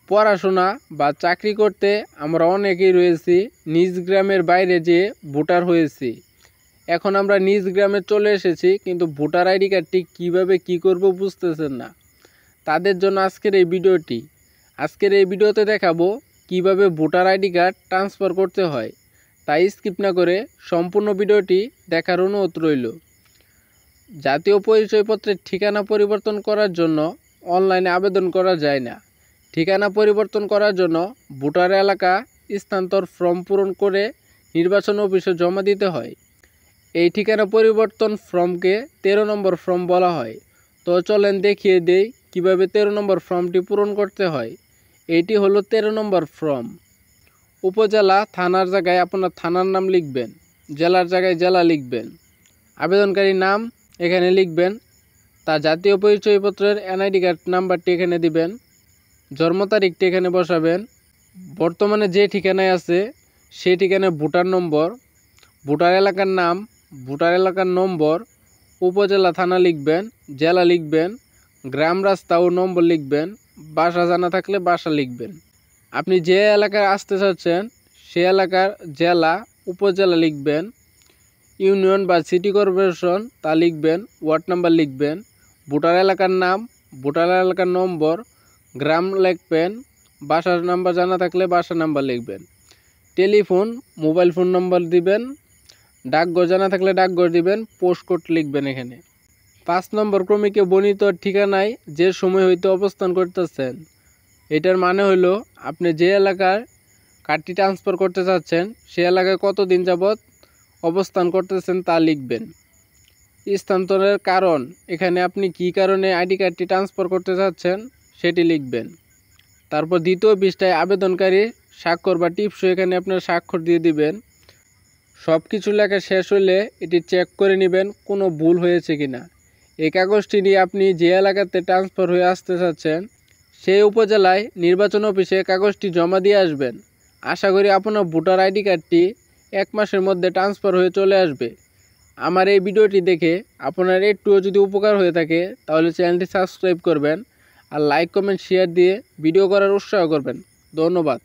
পড়াশোনা বা চাকরি করতে আমরা অনেকেই রয়েছি নিজ গ্রামের বাইরে যে ভোটার হয়েছি। এখন আমরা নিজ গ্রামে চলে এসেছি, কিন্তু ভোটার আইডি কার্ডটি কীভাবে কী করব বুঝতেছেন না। তাদের জন্য আজকের এই ভিডিওতে দেখাবো কিভাবে ভোটার আইডি কার্ড ট্রান্সফার করতে হয়। তাই স্কিপ না করে সম্পূর্ণ ভিডিওটি দেখার অনুরোধ রইল। জাতীয় পরিচয়পত্রের ঠিকানা পরিবর্তন করার জন্য অনলাইনে আবেদন করা যায় না। ঠিকানা পরিবর্তন করার জন্য ভোটার এলাকা স্থানান্তর ফর্ম পূরণ করে নির্বাচন অফিসে জমা দিতে হয়। এই ঠিকানা পরিবর্তন ফর্মকে 13 নম্বর ফর্ম বলা হয়। তো চলেন দেখিয়ে দেই কিভাবে 13 নম্বর ফর্মটি পূরণ করতে হয়। এইটি হলো 13 নম্বর ফর্ম। উপজেলা থানার জায়গায় আপনার থানার নাম লিখবেন, জেলার জায়গায় জেলা লিখবেন, আবেদনকারীর নাম এখানে লিখবেন, তার জাতীয় পরিচয়পত্রের এনআইডি কার্ড নাম্বারটি এখানে দিবেন, জন্ম তারিখটি এখানে বসাবেন, বর্তমানে যে ঠিকানায় আছে সেই ঠিকানায় ভোটার নম্বর, ভোটার এলাকার নাম, ভোটার এলাকার নম্বর, উপজেলা থানা লিখবেন, জেলা লিখবেন, গ্রাম রাস্তা ও নম্বর লিখবেন, বাসা জানা থাকলে বাসা লিখবেন। আপনি যে এলাকায় আসতে চাচ্ছেন সে এলাকার জেলা উপজেলা লিখবেন, ইউনিয়ন বা সিটি কর্পোরেশন তা লিখবেন, ওয়ার্ড নাম্বার লিখবেন, ভোটার এলাকার নাম, ভোটার এলাকার নম্বর, গ্রাম লিখবেন, বাসার নাম্বার জানা থাকলে বাসা নাম্বার লিখবেন, টেলিফোন মোবাইল ফোন নম্বর দিবেন, ডাকঘর জানা থাকলে ডাকঘর দিবেন, পোস্ট কোড লিখবেন। এখানে 5 নম্বর ক্রমিকে বর্ণিত ঠিকানায় যে সময় হইতে অবস্থান করতেছেন, এটার মানে হলো আপনি যে এলাকার কার্ডটি ট্রান্সফার করতে চাচ্ছেন সে এলাকায় কতদিন যাবৎ অবস্থান করতেছেন তা লিখবেন। স্থানান্তরের কারণ, এখানে আপনি কী কারণে আইডি কার্ডটি ট্রান্সফার করতে চাচ্ছেন সেটি লিখবেন। তারপর দ্বিতীয় পৃষ্ঠায় আবেদনকারীর স্বাক্ষর বা টিপসই এখানে আপনার স্বাক্ষর দিয়ে দিবেন। সব কিছু লেখা শেষ হলে এটি চেক করে নেবেন কোনো ভুল হয়েছে কিনা। এই কাগজটি নিয়ে আপনি যে এলাকাতে ট্রান্সফার হয়ে আসতে চাচ্ছেন সেই উপজেলায় নির্বাচন অফিসে কাগজটি জমা দিয়ে আসবেন। আশা করি আপনার ভোটার আইডি কার্ডটি 1 মাসের মধ্যে ট্রান্সফার হয়ে চলে আসবে। আমার এই ভিডিওটি দেখে আপনার একটুও যদি উপকার হয়ে থাকে তাহলে চ্যানেলটি সাবস্ক্রাইব করবেন আর লাইক কমেন্ট শেয়ার দিয়ে ভিডিও করার উৎসাহ করবেন। ধন্যবাদ।